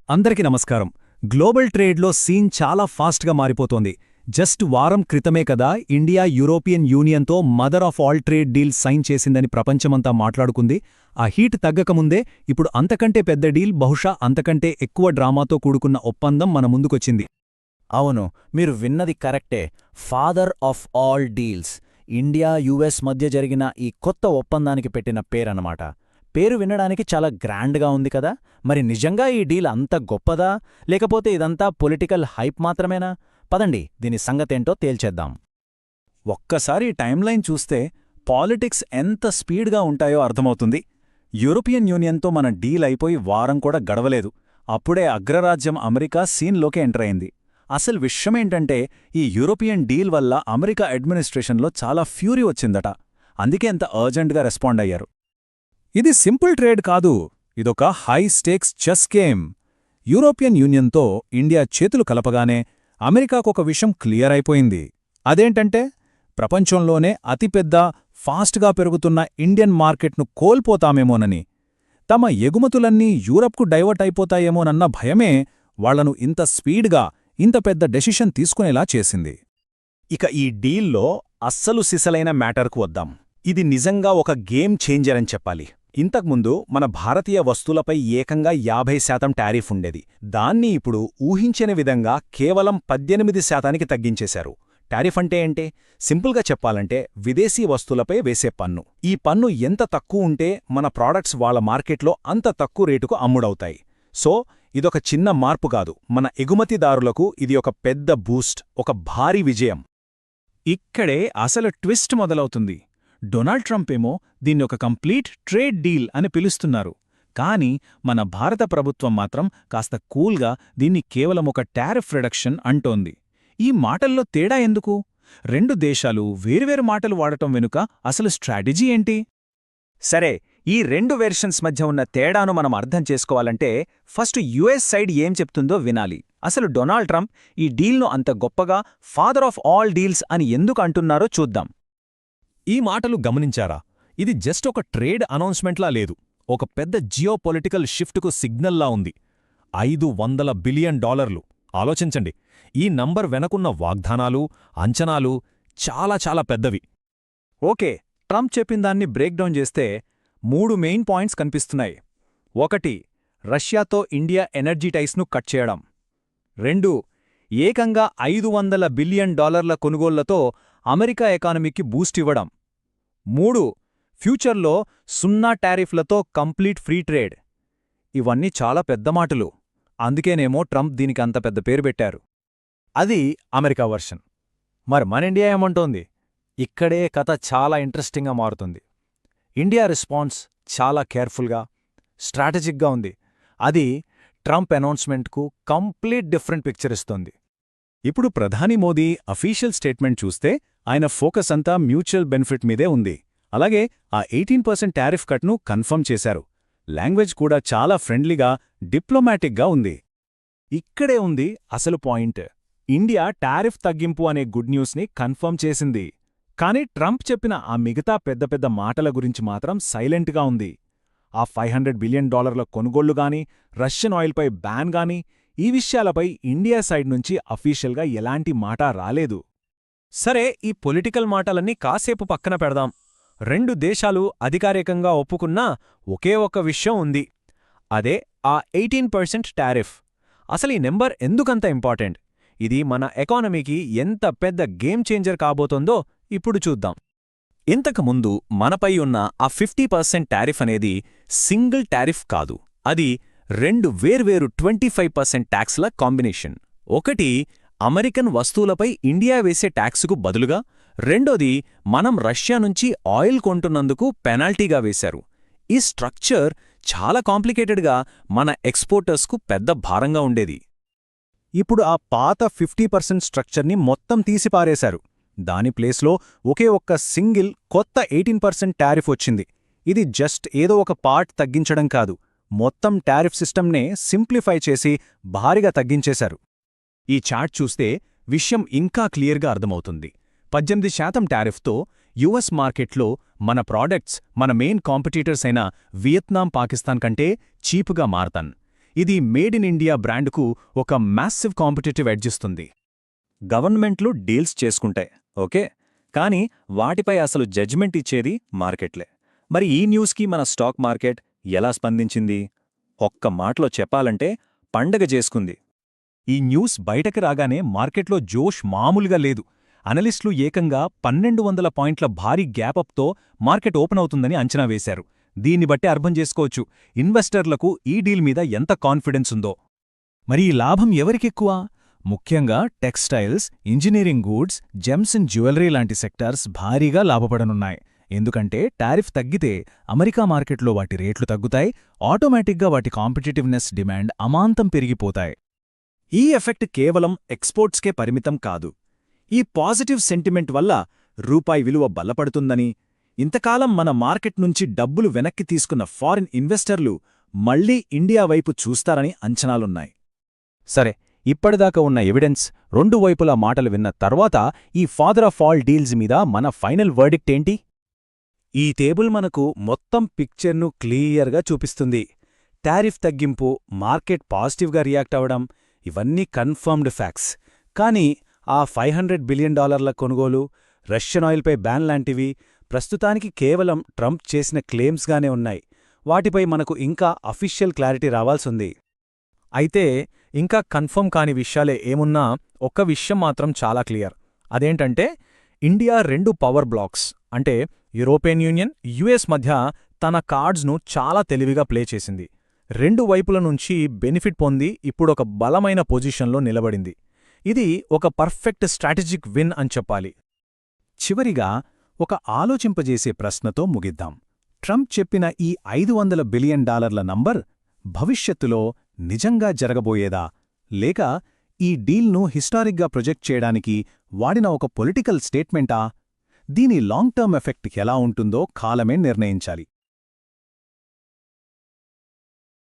అందరికీ నమస్కారం. Global ట్రేడ్లో scene చాలా ఫాస్ట్గా మారిపోతోంది. జస్ట్ వారం క్రితమే కదా ఇండియా యూరోపియన్ యూనియన్తో mother of all trade deal sign చేసిందని ప్రపంచమంతా మాట్లాడుకుంది. ఆ హీట్ తగ్గకముందే ఇప్పుడు అంతకంటే పెద్ద డీల్, బహుశా అంతకంటే ఎక్కువ డ్రామాతో కూడుకున్న ఒప్పందం మన ముందుకొచ్చింది. అవును, మీరు విన్నది కరెక్టే. Father of all deals. India US మధ్య జరిగిన ఈ కొత్త ఒప్పందానికి పెట్టిన పేరన్నమాట. పేరు వినడానికి చాలా గ్రాండ్గా ఉంది కదా. మరి నిజంగా ఈ డీల్ అంత గొప్పదా, లేకపోతే ఇదంతా పొలిటికల్ హైప్ మాత్రమేనా? పదండి, దీని సంగతేంటో తేల్చేద్దాం. ఒక్కసారి టైమ్లైన్ చూస్తే పాలిటిక్స్ ఎంత స్పీడ్గా ఉంటాయో అర్థమవుతుంది. యూరోపియన్ యూనియన్తో మన డీల్ అయిపోయి వారం కూడా గడవలేదు, అప్పుడే అగ్రరాజ్యం అమెరికా సీన్లోకి ఎంటర్ అయింది. అసలు విషయమేంటంటే, ఈ యూరోపియన్ డీల్ వల్ల అమెరికా అడ్మినిస్ట్రేషన్లో చాలా ఫ్యూరీ వచ్చిందట. అందుకే అంత అర్జెంట్గా రెస్పాండ్ అయ్యారు. ఇది సింపుల్ ట్రేడ్ కాదు, ఇదొక high stakes chess game. European యూనియన్తో ఇండియా చేతులు కలపగానే అమెరికాకొక విషయం క్లియర్ అయిపోయింది. అదేంటంటే, ప్రపంచంలోనే అతిపెద్ద, ఫాస్ట్గా పెరుగుతున్న ఇండియన్ మార్కెట్ను కోల్పోతామేమోనని. తమ ఎగుమతులన్నీ యూరప్కు డైవర్ట్ అయిపోతాయేమోనన్న భయమే వాళ్లను ఇంత స్పీడ్గా, ఇంత పెద్ద డెసిషన్ తీసుకునేలా చేసింది. ఇక ఈ డీల్లో అస్సలు సిసలైన మ్యాటర్కు వద్దాం. ఇది నిజంగా ఒక గేమ్ చేంజర్ అని చెప్పాలి. ఇంతకుముందు మన భారతీయ వస్తువులపై ఏకంగా 50% టారిఫ్ ఉండేది. దాన్ని ఇప్పుడు ఊహించని విధంగా కేవలం 18%కి తగ్గించేశారు. టారిఫ్ అంటే ఏంటే? సింపుల్గా చెప్పాలంటే విదేశీ వస్తువులపై వేసే పన్ను. ఈ పన్ను ఎంత తక్కువ ఉంటే మన ప్రాడక్ట్స్ వాళ్ల మార్కెట్లో అంత తక్కువ రేటుకు అమ్ముడవుతాయి. సో ఇదొక చిన్న మార్పు కాదు, మన ఎగుమతిదారులకు ఇది ఒక పెద్ద బూస్ట్, ఒక భారీ విజయం. ఇక్కడే అసలు ట్విస్ట్ మొదలవుతుంది. డొనాల్డ్ ట్రంప్ ఏమో దీన్ని ఒక కంప్లీట్ ట్రేడ్ డీల్ అని పిలుస్తున్నారు. కానీ మన భారత ప్రభుత్వం మాత్రం కాస్త కూల్గా దీన్ని కేవలం ఒక టారిఫ్ రిడక్షన్ అంటోంది. ఈ మాటల్లో తేడా ఎందుకు? రెండు దేశాలు వేర్వేరు మాటలు వాడటం వెనుక అసలు స్ట్రాటజీ ఏంటి? సరే, ఈ రెండు వెర్షన్స్ మధ్య ఉన్న తేడాను మనం అర్థం చేసుకోవాలంటే ఫస్ట్ యుఎస్ సైడ్ ఏం చెప్తుందో వినాలి. అసలు డొనాల్డ్ ట్రంప్ ఈ డీల్ను అంత గొప్పగా ఫాదర్ ఆఫ్ ఆల్ డీల్స్ అని ఎందుకు అంటున్నారో చూద్దాం. ఈ మాటలు గమనించారా? ఇది జస్ట్ ఒక ట్రేడ్ అనౌన్స్మెంట్లా లేదు, ఒక పెద్ద జియోపొలిటికల్ షిఫ్ట్కు సిగ్నల్లా ఉంది. $500 బిలియన్. ఆలోచించండి, ఈ నంబర్ వెనకున్న వాగ్దానాలు, అంచనాలు చాలా చాలా పెద్దవి. ఓకే, ట్రంప్ చెప్పిందాన్ని బ్రేక్డౌన్ చేస్తే 3 మెయిన్ పాయింట్స్ కనిపిస్తున్నాయి. 1. రష్యాతో ఇండియా ఎనర్జీ టైస్ను కట్ చేయడం. 2. ఏకంగా $500 బిలియన్ కొనుగోళ్లతో అమెరికా ఎకానమీకి బూస్ట్ ఇవ్వడం. 3. ఫ్యూచర్లో 0 టారిఫ్లతో కంప్లీట్ ఫ్రీ ట్రేడ్. ఇవన్నీ చాలా పెద్ద మాటలు, అందుకేనేమో ట్రంప్ దీనికంత పెద్ద పేరు పెట్టారు. అది అమెరికా వర్షన్. మరి మన ఇండియా ఏమంటోంది? ఇక్కడే కథ చాలా ఇంట్రెస్టింగ్గా మారుతుంది. ఇండియా రెస్పాన్స్ చాలా కేర్ఫుల్గా, స్ట్రాటజిక్గా ఉంది. అది ట్రంప్ అనౌన్స్మెంట్కు కంప్లీట్ డిఫరెంట్ పిక్చర్ ఇస్తోంది. ఇప్పుడు ప్రధాని మోదీ అఫీషియల్ స్టేట్మెంట్ చూస్తే ఆయన ఫోకస్ అంతా మ్యూచువల్ బెనిఫిట్ మీదే ఉంది. అలాగే ఆ 18% టారిఫ్ కట్ను కన్ఫర్మ్ చేశారు. లాంగ్వేజ్ కూడా చాలా ఫ్రెండ్లీగా, డిప్లొమాటిక్గా ఉంది. ఇక్కడే ఉంది అసలు పాయింట్. ఇండియా టారిఫ్ తగ్గింపు అనే గుడ్ న్యూస్ని కన్ఫర్మ్ చేసింది. కానీ ట్రంప్ చెప్పిన ఆ మిగతా పెద్ద పెద్ద మాటల గురించి మాత్రం సైలెంట్గా ఉంది. ఆ $500 బిలియన్ కొనుగోళ్లుగాని, రష్యన్ ఆయిల్పై బ్యాన్ గాని, ఈ విషయాలపై ఇండియా సైడ్ నుంచి అఫీషియల్గా ఎలాంటి మాట రాలేదు. సరే, ఈ పొలిటికల్ మాటలన్నీ కాసేపు పక్కన పెడదాం. రెండు దేశాలు అధికారికంగా ఒప్పుకున్నా ఒకే ఒక్క విషయం ఉంది. అదే ఆ 18% టారిఫ్. అసలు ఈ నెంబర్ ఎందుకంత ఇంపార్టెంట్? ఇది మన ఎకానమీకి ఎంత పెద్ద గేమ్ చేంజర్ కాబోతోందో ఇప్పుడు చూద్దాం. ఇంతకుముందు మనపై ఉన్న ఆ 50% టారిఫ్ అనేది సింగిల్ టారిఫ్ కాదు, అది 2 వేర్వేరు 25% ట్యాక్స్ల కాంబినేషన్. ఒకటి అమెరికన్ వస్తువులపై ఇండియా వేసే ట్యాక్సుకు బదులుగా, రెండోది మనం రష్యా నుంచి ఆయిల్ కొంటున్నందుకు పెనాల్టీగా వేశారు. ఈ స్ట్రక్చర్ చాలా కాంప్లికేటెడ్గా మన ఎక్స్పోర్టర్స్కు పెద్ద భారంగా ఉండేది. ఇప్పుడు ఆ పాత 50% స్ట్రక్చర్ని మొత్తం తీసిపారేశారు. దాని ప్లేస్లో ఒకే ఒక్క సింగిల్ కొత్త 18% టారిఫ్ వచ్చింది. ఇది జస్ట్ ఏదో ఒక పార్ట్ తగ్గించడం కాదు, మొత్తం టారిఫ్ సిస్టమ్నే సింప్లిఫై చేసి భారీగా తగ్గించేశారు. ఈ చార్ట్ చూస్తే విషయం ఇంకా క్లియర్గా అర్థమవుతుంది. 18% టారిఫ్తో యుఎస్ మార్కెట్లో మన ప్రాడక్ట్స్ మన మెయిన్ కాంపిటీటర్స్ అయిన వియత్నాం, పాకిస్తాన్ కంటే చీపుగా మారతాన్. ఇది మేడ్ ఇన్ ఇండియా బ్రాండ్కు ఒక మ్యాసివ్ కాంపిటేటివ్ ఎడ్జ్ ఇస్తుంది. గవర్నమెంట్లు డీల్స్ చేసుకుంటాయి, ఓకే, కానీ వాటిపై అసలు జడ్జిమెంట్ ఇచ్చేది మార్కెట్లే. మరి ఈ న్యూస్కి మన స్టాక్ మార్కెట్ ఎలా స్పందించింది? ఒక్క మాటలో చెప్పాలంటే పండగ చేసుకుంది. ఈ న్యూస్ బయటకు రాగానే మార్కెట్లో జోష్ మామూలుగా లేదు. అనలిస్టులు ఏకంగా 1200 పాయింట్ల భారీ గ్యాపప్తో మార్కెట్ ఓపెన్ అవుతుందని అంచనా వేశారు. దీన్ని బట్టి అర్థం చేసుకోవచ్చు ఇన్వెస్టర్లకు ఈ డీల్ మీద ఎంత కాన్ఫిడెన్స్ ఉందో. మరి ఈ లాభం ఎవరికెక్కువ? ముఖ్యంగా textiles, engineering goods, gems and jewellery లాంటి సెక్టార్స్ భారీగా లాభపడనున్నాయి. ఎందుకంటే టారిఫ్ తగ్గితే అమెరికా మార్కెట్లో వాటి రేట్లు తగ్గుతాయి, ఆటోమేటిక్గా వాటి కాంపిటేటివ్నెస్ డిమాండ్ అమాంతం పెరిగిపోతాయి. ఈ ఎఫెక్ట్ కేవలం ఎక్స్పోర్ట్స్కే పరిమితం కాదు. ఈ పాజిటివ్ సెంటిమెంట్ వల్ల రూపాయి విలువ బలపడుతుందని, ఇంతకాలం మన మార్కెట్ నుంచి డబ్బులు వెనక్కి తీసుకున్న ఫారిన్ ఇన్వెస్టర్లు మళ్లీ ఇండియా వైపు చూస్తారని అంచనాలున్నాయి. సరే, ఇప్పటిదాకా ఉన్న ఎవిడెన్స్, రెండు వైపులా మాటలు విన్న తర్వాత ఈ ఫాదర్ ఆఫ్ ఆల్ డీల్స్ మీద మన ఫైనల్ వర్డిక్ట్ ఏంటి? ఈ టేబుల్ మనకు మొత్తం పిక్చర్ను క్లియర్గా చూపిస్తుంది. టారిఫ్ తగ్గింపు, మార్కెట్ పాజిటివ్గా రియాక్ట్ అవడం, ఇవన్నీ కన్ఫర్మ్డ్ ఫ్యాక్ట్స్. కానీ ఆ $500 బిలియన్ కొనుగోలు, రష్యన్ ఆయిల్పై బ్యాన్ లాంటివి ప్రస్తుతానికి కేవలం ట్రంప్ చేసిన క్లెయిమ్స్గానే ఉన్నాయి. వాటిపై మనకు ఇంకా అఫీషియల్ క్లారిటీ రావాల్సింది. అయితే ఇంకా కన్ఫర్మ్ కాని విషయాలే ఏమున్నా ఒక్క విషయం మాత్రం చాలా క్లియర్. అదేంటంటే ఇండియా 2 పవర్ బ్లాక్స్ అంటే యూరోపియన్ యూనియన్, యుఎస్ మధ్య తన కార్డ్స్ను చాలా తెలివిగా ప్లే చేసింది. రెండు వైపుల నుంచి బెనిఫిట్ పొంది ఇప్పుడొక బలమైన పొజిషన్లో నిలబడింది. ఇది ఒక పర్ఫెక్ట్ స్ట్రాటజిక్ విన్ అని చెప్పాలి. చివరిగా ఒక ఆలోచింపజేసే ప్రశ్నతో ముగిద్దాం. ట్రంప్ చెప్పిన ఈ $500 బిలియన్ నంబర్ భవిష్యత్తులో నిజంగా జరగబోయేదా, లేక ఈ డీల్ను హిస్టారిక్గా ప్రొజెక్ట్ చేయడానికి వాడిన ఒక పొలిటికల్ స్టేట్మెంటా? దీని లాంగ్ టర్మ్ ఎఫెక్ట్ ఎలా ఉంటుందో కాలమే నిర్ణయించాలి.